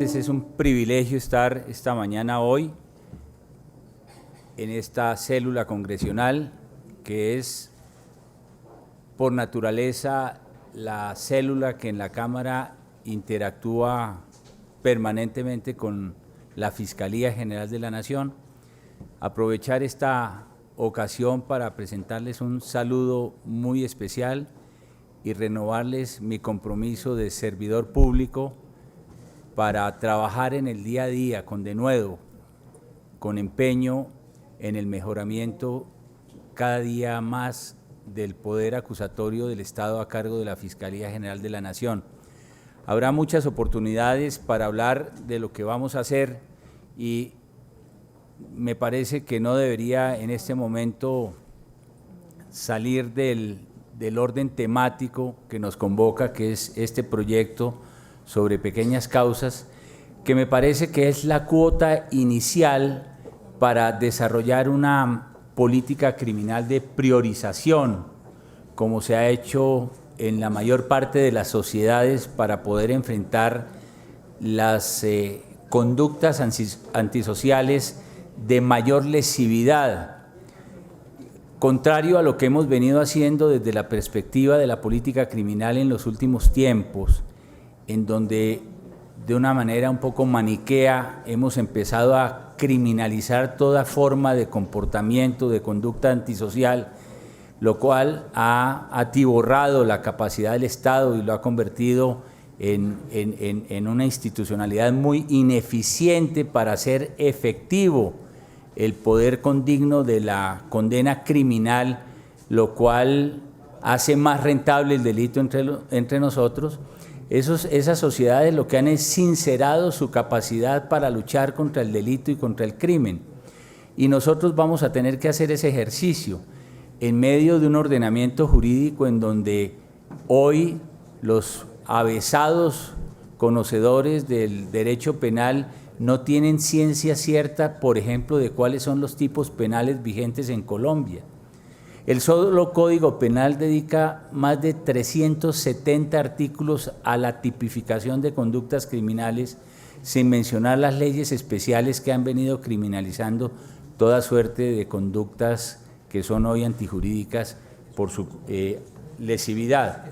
ustedes, es un privilegio estar esta mañana hoy en esta célula congresional que es por naturaleza la célula que en la Cámara interactúa permanentemente con la Fiscalía General de la Nación. Aprovechar esta ocasión para presentarles un saludo muy especial y renovarles mi compromiso de servidor público para trabajar en el día a día con denuedo, con empeño en el mejoramiento cada día más del poder acusatorio del Estado a cargo de la Fiscalía General de la Nación. Habrá muchas oportunidades para hablar de lo que vamos a hacer y me parece que no debería en este momento salir del orden temático que nos convoca, que es este proyecto sobre pequeñas causas, que me parece que es la cuota inicial para desarrollar una política criminal de priorización, como se ha hecho en la mayor parte de las sociedades para poder enfrentar las conductas antisociales de mayor lesividad, contrario a lo que hemos venido haciendo desde la perspectiva de la política criminal en los últimos tiempos, en donde de una manera un poco maniquea hemos empezado a criminalizar toda forma de comportamiento, de conducta antisocial, lo cual ha atiborrado la capacidad del Estado y lo ha convertido en una institucionalidad muy ineficiente para hacer efectivo el poder condigno de la condena criminal, lo cual hace más rentable el delito entre nosotros. Esas sociedades lo que han es sincerado su capacidad para luchar contra el delito y contra el crimen. Y nosotros vamos a tener que hacer ese ejercicio en medio de un ordenamiento jurídico en donde hoy los avesados conocedores del derecho penal no tienen ciencia cierta, por ejemplo, de cuáles son los tipos penales vigentes en Colombia. El solo Código Penal dedica más de 370 artículos a la tipificación de conductas criminales, sin mencionar las leyes especiales que han venido criminalizando toda suerte de conductas que son hoy antijurídicas por su lesividad.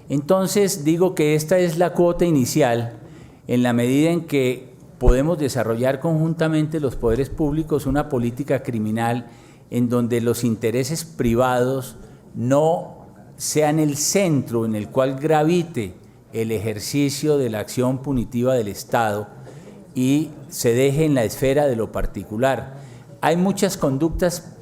Entonces, digo que esta es la cuota inicial en la medida en que podemos desarrollar conjuntamente los poderes públicos una política criminal en donde los intereses privados no sean el centro en el cual gravite el ejercicio de la acción punitiva del Estado y se deje en la esfera de lo particular. Hay muchas conductas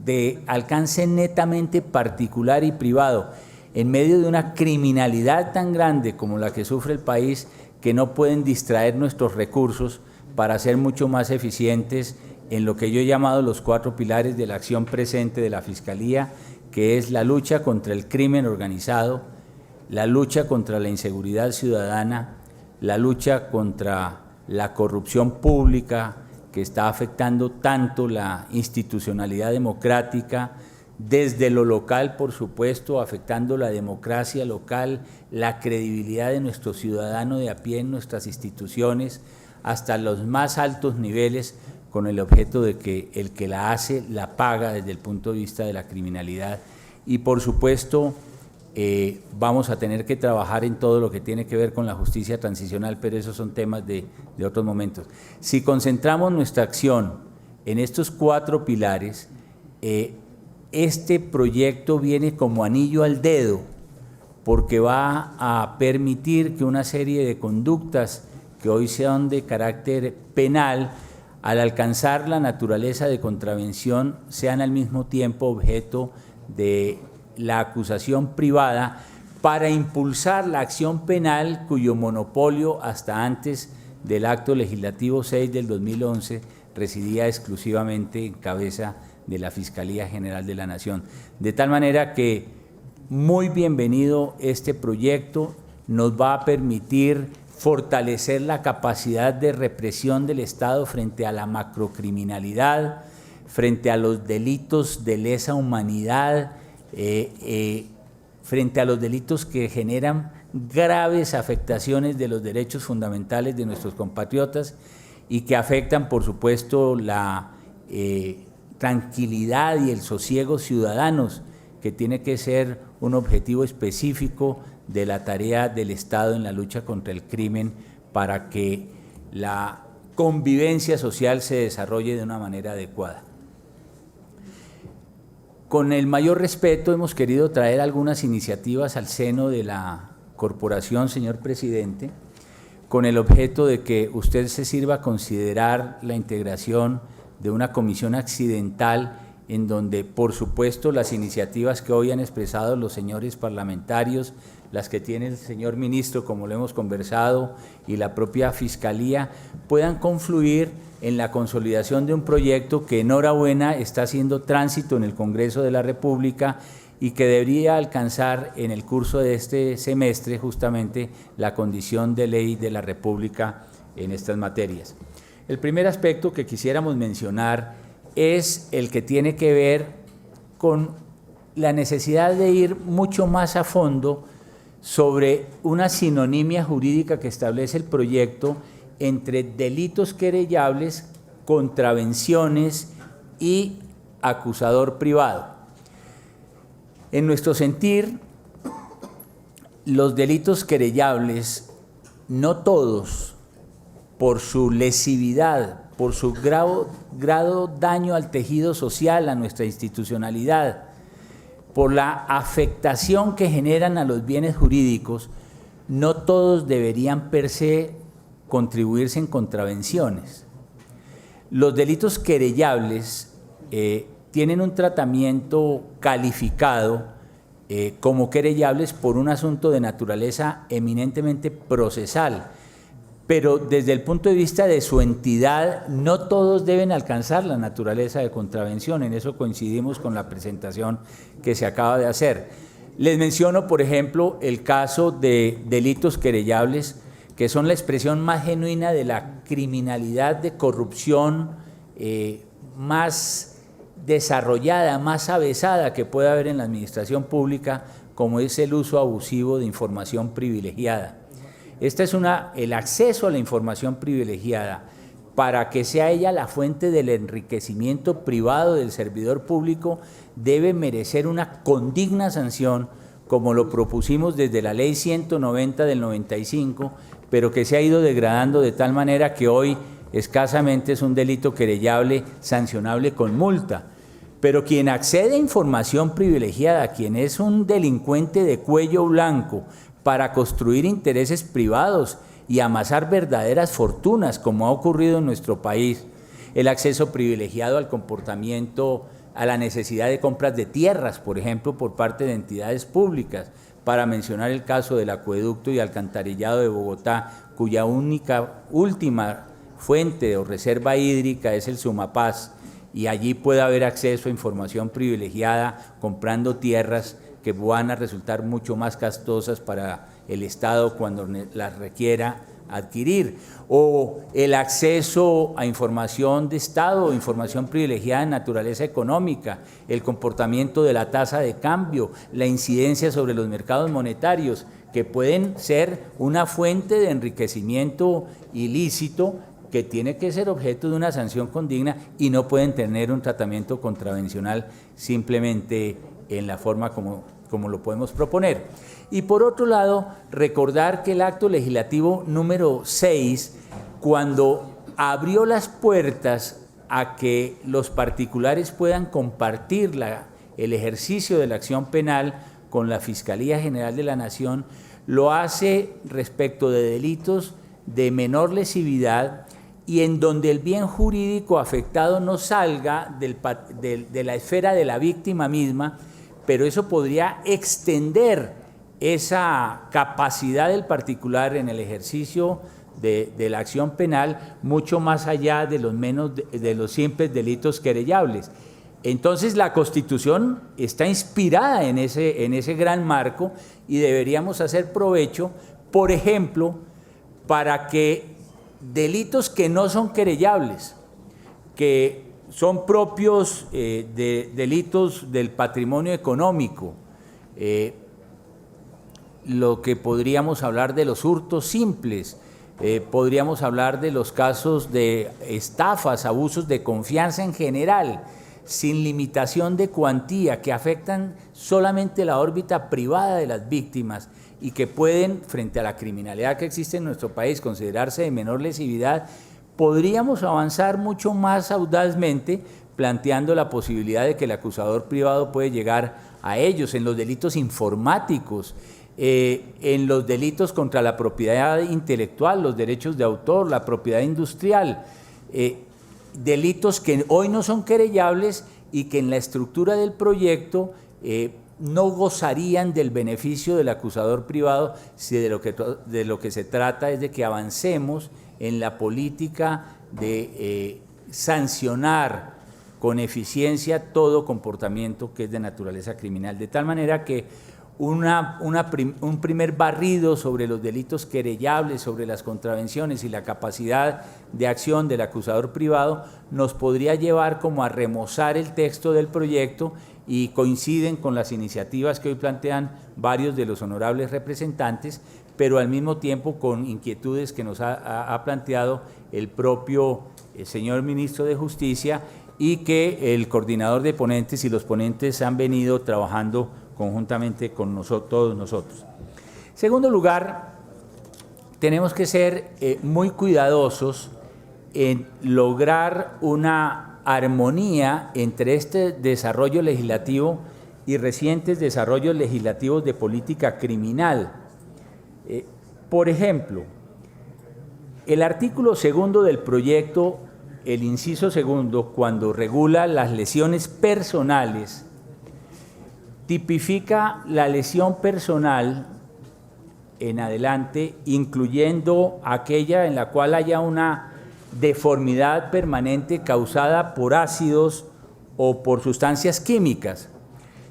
de alcance netamente particular y privado, en medio de una criminalidad tan grande como la que sufre el país, que no pueden distraer nuestros recursos para ser mucho más eficientes en lo que yo he llamado los 4 pilares de la acción presente de la Fiscalía, que es la lucha contra el crimen organizado, la lucha contra la inseguridad ciudadana, la lucha contra la corrupción pública que está afectando tanto la institucionalidad democrática, desde lo local, por supuesto, afectando la democracia local, la credibilidad de nuestro ciudadano de a pie en nuestras instituciones, hasta los más altos niveles, con el objeto de que el que la hace la paga desde el punto de vista de la criminalidad. Y por supuesto vamos a tener que trabajar en todo lo que tiene que ver con la justicia transicional, pero esos son temas de otros momentos. Si concentramos nuestra acción en estos 4 pilares, este proyecto viene como anillo al dedo, porque va a permitir que una serie de conductas que hoy sean de carácter penal, al alcanzar la naturaleza de contravención, sean al mismo tiempo objeto de la acusación privada para impulsar la acción penal cuyo monopolio hasta antes del acto legislativo 6 del 2011 residía exclusivamente en cabeza de la Fiscalía General de la Nación. De tal manera que muy bienvenido este proyecto, nos va a permitir fortalecer la capacidad de represión del Estado frente a la macrocriminalidad, frente a los delitos de lesa humanidad, frente a los delitos que generan graves afectaciones de los derechos fundamentales de nuestros compatriotas y que afectan, por supuesto, la tranquilidad y el sosiego ciudadanos, que tiene que ser un objetivo específico de la tarea del Estado en la lucha contra el crimen para que la convivencia social se desarrolle de una manera adecuada. Con el mayor respeto hemos querido traer algunas iniciativas al seno de la corporación, señor presidente, con el objeto de que usted se sirva a considerar la integración de una comisión accidental en donde, por supuesto, las iniciativas que hoy han expresado los señores parlamentarios, las que tiene el señor ministro, como lo hemos conversado, y la propia Fiscalía, puedan confluir en la consolidación de un proyecto que, enhorabuena, está haciendo tránsito en el Congreso de la República y que debería alcanzar en el curso de este semestre justamente la condición de ley de la República en estas materias. El primer aspecto que quisiéramos mencionar es el que tiene que ver con la necesidad de ir mucho más a fondo sobre una sinonimia jurídica que establece el proyecto entre delitos querellables, contravenciones y acusador privado. En nuestro sentir, los delitos querellables, no todos, por su lesividad, por su grado daño al tejido social, a nuestra institucionalidad, por la afectación que generan a los bienes jurídicos, no todos deberían per se contribuirse en contravenciones. Los delitos querellables tienen un tratamiento calificado como querellables por un asunto de naturaleza eminentemente procesal, pero desde el punto de vista de su entidad, no todos deben alcanzar la naturaleza de contravención. En eso coincidimos con la presentación que se acaba de hacer. Les menciono, por ejemplo, el caso de delitos querellables, que son la expresión más genuina de la criminalidad de corrupción más desarrollada, más avesada que puede haber en la administración pública, como es el uso abusivo de información privilegiada. Esta es el acceso a la información privilegiada para que sea ella la fuente del enriquecimiento privado del servidor público, debe merecer una condigna sanción, como lo propusimos desde la Ley 190 del 95, pero que se ha ido degradando de tal manera que hoy escasamente es un delito querellable sancionable con multa. Pero quien accede a información privilegiada, quien es un delincuente de cuello blanco para construir intereses privados y amasar verdaderas fortunas, como ha ocurrido en nuestro país, el acceso privilegiado al comportamiento, a la necesidad de compras de tierras, por ejemplo, por parte de entidades públicas, para mencionar el caso del acueducto y alcantarillado de Bogotá, cuya última fuente o reserva hídrica es el Sumapaz, y allí puede haber acceso a información privilegiada comprando tierras que van a resultar mucho más costosas para el Estado cuando las requiera adquirir, o el acceso a información de Estado, información privilegiada en naturaleza económica, el comportamiento de la tasa de cambio, la incidencia sobre los mercados monetarios, que pueden ser una fuente de enriquecimiento ilícito que tiene que ser objeto de una sanción condigna y no pueden tener un tratamiento contravencional simplemente en la forma como lo podemos proponer. Y por otro lado, recordar que el acto legislativo número 6, cuando abrió las puertas a que los particulares puedan compartir el ejercicio de la acción penal con la Fiscalía General de la Nación, lo hace respecto de delitos de menor lesividad y en donde el bien jurídico afectado no salga de la esfera de la víctima misma, pero eso podría extender esa capacidad del particular en el ejercicio de la acción penal mucho más allá de los simples delitos querellables. Entonces la Constitución está inspirada en ese gran marco y deberíamos hacer provecho, por ejemplo, para que delitos que no son querellables, que son propios de delitos del patrimonio económico, lo que podríamos hablar de los hurtos simples, podríamos hablar de los casos de estafas, abusos de confianza en general, sin limitación de cuantía, que afectan solamente la órbita privada de las víctimas y que pueden, frente a la criminalidad que existe en nuestro país, considerarse de menor lesividad. Podríamos avanzar mucho más audazmente planteando la posibilidad de que el acusador privado puede llegar a ellos en los delitos informáticos, en los delitos contra la propiedad intelectual, los derechos de autor, la propiedad industrial, delitos que hoy no son querellables y que en la estructura del proyecto no gozarían del beneficio del acusador privado, si de lo que se trata es de que avancemos en la política de sancionar con eficiencia todo comportamiento que es de naturaleza criminal, de tal manera que un primer barrido sobre los delitos querellables, sobre las contravenciones y la capacidad de acción del acusador privado nos podría llevar como a remozar el texto del proyecto, y coinciden con las iniciativas que hoy plantean varios de los honorables representantes, pero al mismo tiempo con inquietudes que nos ha planteado el propio señor ministro de Justicia y que el coordinador de ponentes y los ponentes han venido trabajando conjuntamente con todos nosotros. En segundo lugar, tenemos que ser muy cuidadosos en lograr una armonía entre este desarrollo legislativo y recientes desarrollos legislativos de política criminal. Por ejemplo, el artículo 2 del proyecto, el inciso 2, cuando regula las lesiones personales, tipifica la lesión personal en adelante, incluyendo aquella en la cual haya una deformidad permanente causada por ácidos o por sustancias químicas.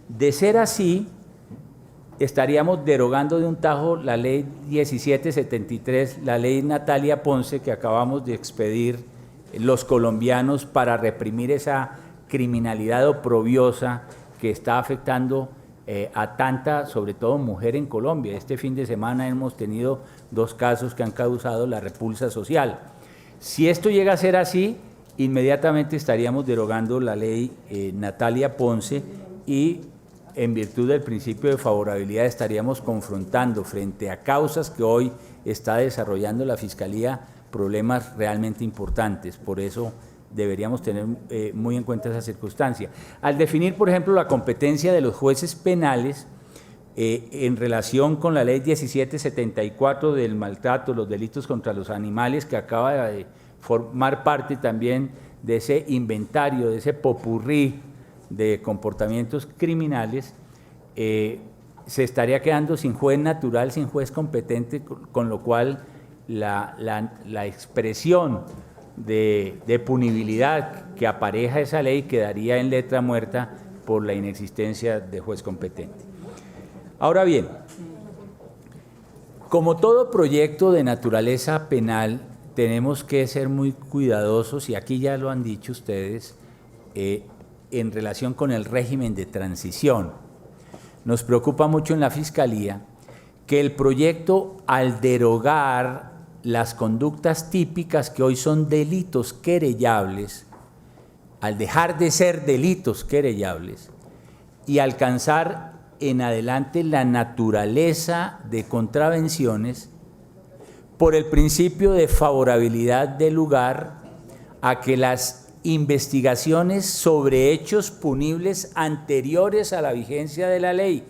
De ser así, estaríamos derogando de un tajo la ley 1773, la ley Natalia Ponce, que acabamos de expedir los colombianos para reprimir esa criminalidad oprobiosa que está afectando a tanta, sobre todo mujer en Colombia. Este fin de semana hemos tenido 2 casos que han causado la repulsa social. Si esto llega a ser así, inmediatamente estaríamos derogando la ley Natalia Ponce y, en virtud del principio de favorabilidad, estaríamos confrontando frente a causas que hoy está desarrollando la Fiscalía problemas realmente importantes. Por eso deberíamos tener muy en cuenta esa circunstancia. Al definir, por ejemplo, la competencia de los jueces penales en relación con la ley 1774 del maltrato, los delitos contra los animales, que acaba de formar parte también de ese inventario, de ese popurrí de comportamientos criminales, se estaría quedando sin juez natural, sin juez competente, con lo cual la expresión de punibilidad que apareja esa ley quedaría en letra muerta por la inexistencia de juez competente. Ahora bien, como todo proyecto de naturaleza penal, tenemos que ser muy cuidadosos, y aquí ya lo han dicho ustedes, en relación con el régimen de transición. Nos preocupa mucho en la Fiscalía que el proyecto, al derogar las conductas típicas que hoy son delitos querellables, al dejar de ser delitos querellables y alcanzar en adelante la naturaleza de contravenciones, por el principio de favorabilidad del lugar a que las investigaciones sobre hechos punibles anteriores a la vigencia de la ley,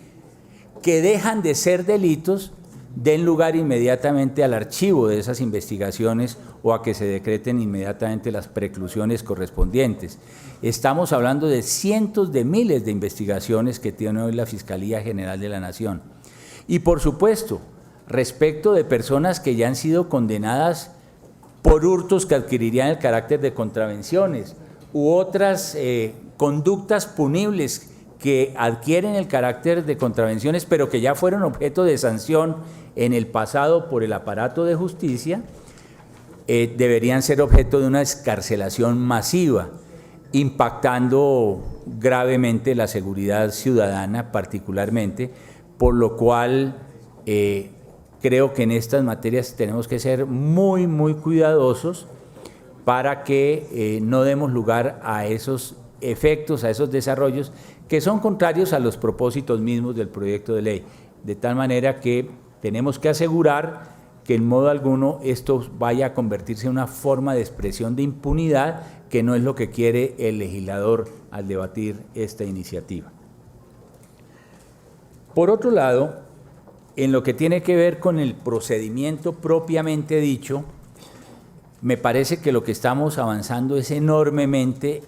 que dejan de ser delitos, den lugar inmediatamente al archivo de esas investigaciones o a que se decreten inmediatamente las preclusiones correspondientes. Estamos hablando de cientos de miles de investigaciones que tiene hoy la Fiscalía General de la Nación. Y por supuesto, respecto de personas que ya han sido condenadas por hurtos que adquirirían el carácter de contravenciones u otras conductas punibles que adquieren el carácter de contravenciones, pero que ya fueron objeto de sanción en el pasado por el aparato de justicia, deberían ser objeto de una excarcelación masiva, impactando gravemente la seguridad ciudadana particularmente, por lo cual creo que en estas materias tenemos que ser muy, muy cuidadosos para que no demos lugar a esos efectos, a esos desarrollos que son contrarios a los propósitos mismos del proyecto de ley. De tal manera que tenemos que asegurar que en modo alguno esto vaya a convertirse en una forma de expresión de impunidad, que no es lo que quiere el legislador al debatir esta iniciativa. Por otro lado, en lo que tiene que ver con el procedimiento propiamente dicho, me parece que lo que estamos avanzando es enormemente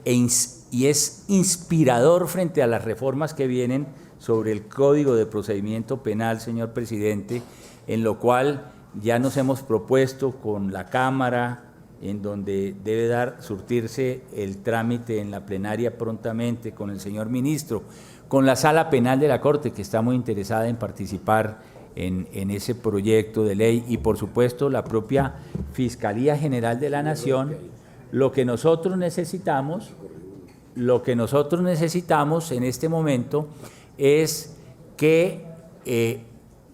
y es inspirador frente a las reformas que vienen sobre el Código de Procedimiento Penal, señor presidente, en lo cual ya nos hemos propuesto con la Cámara, en donde debe surtirse el trámite en la plenaria prontamente, con el señor ministro, con la Sala Penal de la Corte, que está muy interesada en participar en ese proyecto de ley, y por supuesto la propia Fiscalía General de la Nación. Lo que nosotros necesitamos en este momento es que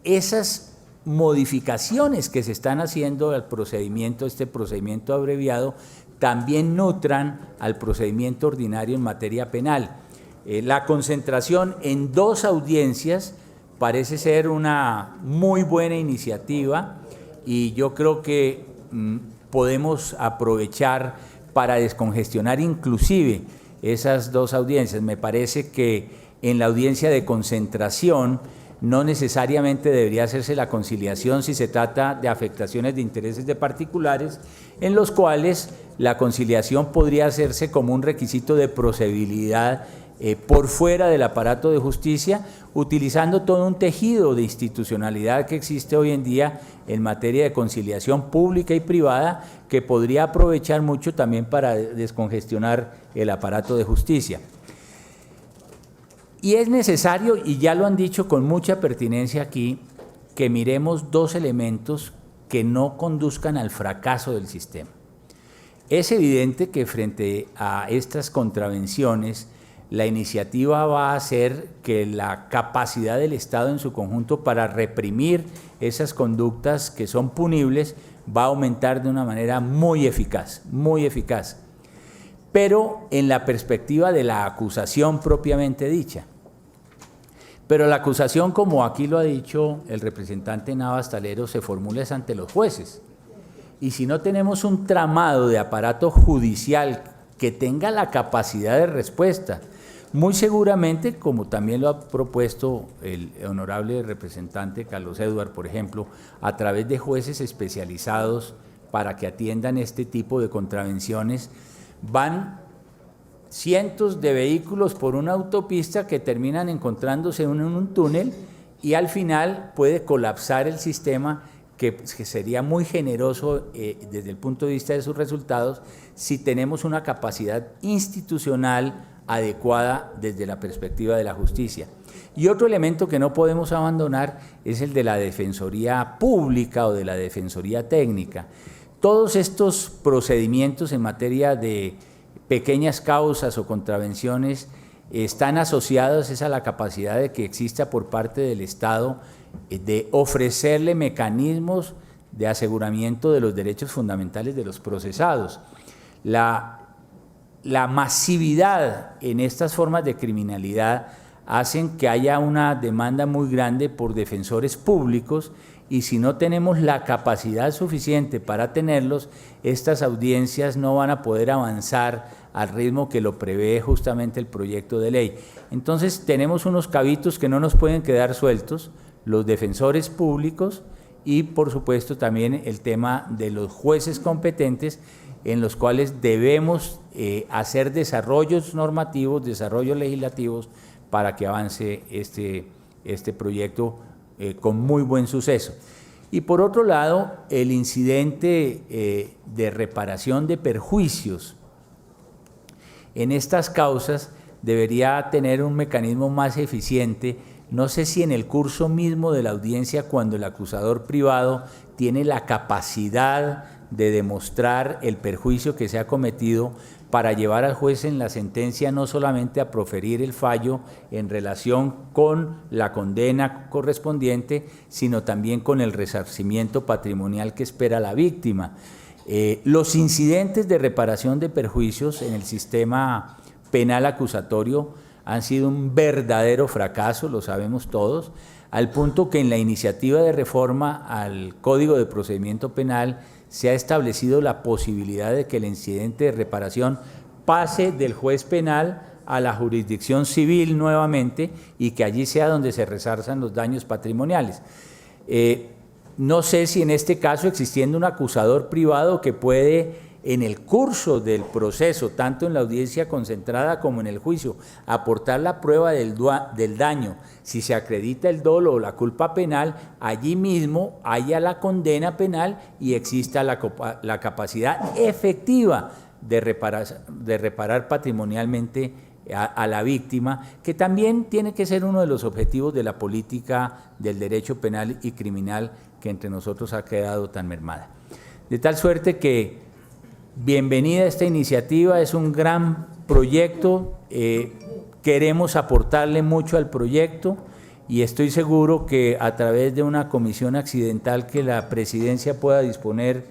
esas modificaciones que se están haciendo al procedimiento, este procedimiento abreviado, también nutran al procedimiento ordinario en materia penal. La concentración en 2 audiencias parece ser una muy buena iniciativa, y yo creo que podemos aprovechar para descongestionar inclusive esas 2 audiencias. Me parece que en la audiencia de concentración no necesariamente debería hacerse la conciliación si se trata de afectaciones de intereses de particulares, en los cuales la conciliación podría hacerse como un requisito de procedibilidad por fuera del aparato de justicia, utilizando todo un tejido de institucionalidad que existe hoy en día en materia de conciliación pública y privada, que podría aprovechar mucho también para descongestionar el aparato de justicia. Y es necesario, y ya lo han dicho con mucha pertinencia aquí, que miremos 2 elementos que no conduzcan al fracaso del sistema. Es evidente que frente a estas contravenciones, la iniciativa va a hacer que la capacidad del Estado en su conjunto para reprimir esas conductas que son punibles va a aumentar de una manera muy eficaz, pero en la perspectiva de la acusación propiamente dicha. Pero la acusación, como aquí lo ha dicho el representante Navas Talero, se formula ante los jueces. Y si no tenemos un tramado de aparato judicial que tenga la capacidad de respuesta, muy seguramente, como también lo ha propuesto el honorable representante Carlos Eduard, por ejemplo, a través de jueces especializados para que atiendan este tipo de contravenciones, van cientos de vehículos por una autopista que terminan encontrándose en un túnel, y al final puede colapsar el sistema, que sería muy generoso desde el punto de vista de sus resultados si tenemos una capacidad institucional adecuada desde la perspectiva de la justicia. Y otro elemento que no podemos abandonar es el de la Defensoría Pública o de la Defensoría Técnica. Todos estos procedimientos en materia de pequeñas causas o contravenciones están asociados a la capacidad de que exista por parte del Estado de ofrecerle mecanismos de aseguramiento de los derechos fundamentales de los procesados. La masividad en estas formas de criminalidad hacen que haya una demanda muy grande por defensores públicos, y si no tenemos la capacidad suficiente para tenerlos, estas audiencias no van a poder avanzar al ritmo que lo prevé justamente el proyecto de ley. Entonces tenemos unos cabitos que no nos pueden quedar sueltos, los defensores públicos, y por supuesto también el tema de los jueces competentes, en los cuales debemos hacer desarrollos normativos, desarrollos legislativos, para que avance este proyecto con muy buen suceso. Y por otro lado, el incidente de reparación de perjuicios en estas causas debería tener un mecanismo más eficiente. No sé si en el curso mismo de la audiencia, cuando el acusador privado tiene la capacidad de demostrar el perjuicio que se ha cometido para llevar al juez en la sentencia no solamente a proferir el fallo en relación con la condena correspondiente, sino también con el resarcimiento patrimonial que espera la víctima. Los incidentes de reparación de perjuicios en el sistema penal acusatorio han sido un verdadero fracaso, lo sabemos todos, al punto que en la iniciativa de reforma al Código de Procedimiento Penal se ha establecido la posibilidad de que el incidente de reparación pase del juez penal a la jurisdicción civil nuevamente y que allí sea donde se resarzan los daños patrimoniales. No sé si en este caso, existiendo un acusador privado que puede, en el curso del proceso, tanto en la audiencia concentrada como en el juicio, aportar la prueba del daño, si se acredita el dolo o la culpa penal, allí mismo haya la condena penal y exista la capacidad efectiva de reparar patrimonialmente a la víctima, que también tiene que ser uno de los objetivos de la política del derecho penal y criminal que entre nosotros ha quedado tan mermada. De tal suerte que bienvenida esta iniciativa, es un gran proyecto, queremos aportarle mucho al proyecto y estoy seguro que a través de una comisión accidental que la presidencia pueda disponer,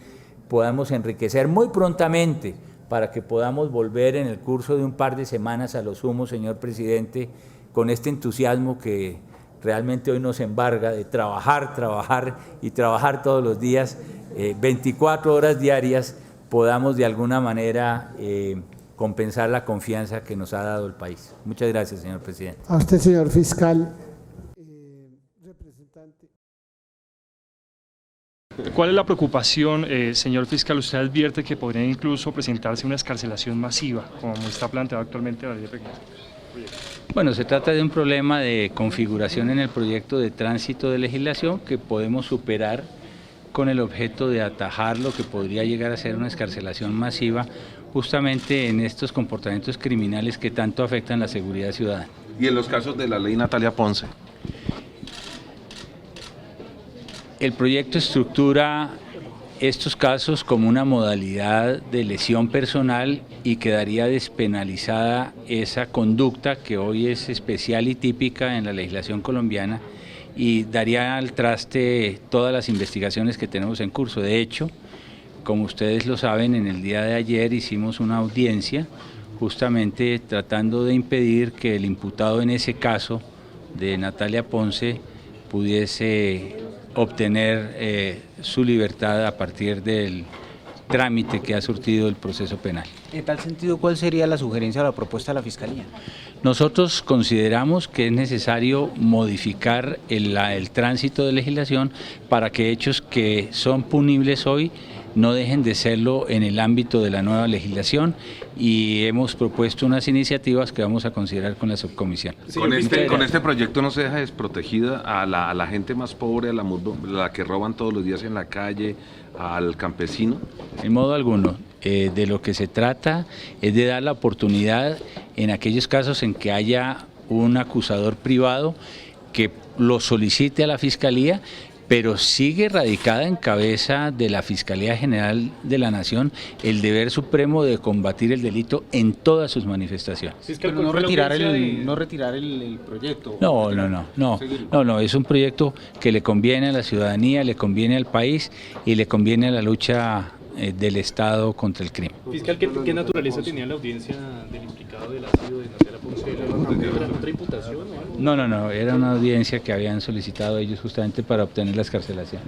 podamos enriquecer muy prontamente para que podamos volver en el curso de un par de semanas a lo sumo, señor presidente, con este entusiasmo que realmente hoy nos embarga de trabajar y trabajar todos los días, 24 horas diarias, podamos de alguna manera compensar la confianza que nos ha dado el país. Muchas gracias, señor presidente. A usted, señor fiscal. Representante. ¿Cuál es la preocupación, señor fiscal? Usted advierte que podría incluso presentarse una excarcelación masiva, como está planteado actualmente la ley de reglamento. Bueno, se trata de un problema de configuración en el proyecto de tránsito de legislación que podemos superar con el objeto de atajar lo que podría llegar a ser una excarcelación masiva justamente en estos comportamientos criminales que tanto afectan la seguridad ciudadana. ¿Y en los casos de la ley Natalia Ponce? El proyecto estructura estos casos como una modalidad de lesión personal y quedaría despenalizada esa conducta que hoy es especial y típica en la legislación colombiana y daría al traste todas las investigaciones que tenemos en curso. De hecho, como ustedes lo saben, en el día de ayer hicimos una audiencia justamente tratando de impedir que el imputado en ese caso de Natalia Ponce pudiese obtener su libertad a partir del trámite que ha surtido el proceso penal. En tal sentido, ¿cuál sería la sugerencia o la propuesta de la Fiscalía? Nosotros consideramos que es necesario modificar el tránsito de legislación para que hechos que son punibles hoy no dejen de serlo en el ámbito de la nueva legislación y hemos propuesto unas iniciativas que vamos a considerar con la subcomisión. Sí, con este proyecto no se deja desprotegida a la gente más pobre, a la que roban todos los días en la calle, al campesino. En modo alguno. De lo que se trata es de dar la oportunidad en aquellos casos en que haya un acusador privado que lo solicite a la Fiscalía, pero sigue radicada en cabeza de la Fiscalía General de la Nación el deber supremo de combatir el delito en todas sus manifestaciones. Pero no retirar el proyecto. No, es un proyecto que le conviene a la ciudadanía, le conviene al país y le conviene a la lucha del Estado contra el crimen. Fiscal, ¿qué naturaleza tenía la audiencia del implicado del ácido de Natalia Ponce? ¿Era otra imputación o algo? No, era una audiencia que habían solicitado ellos justamente para obtener la excarcelación.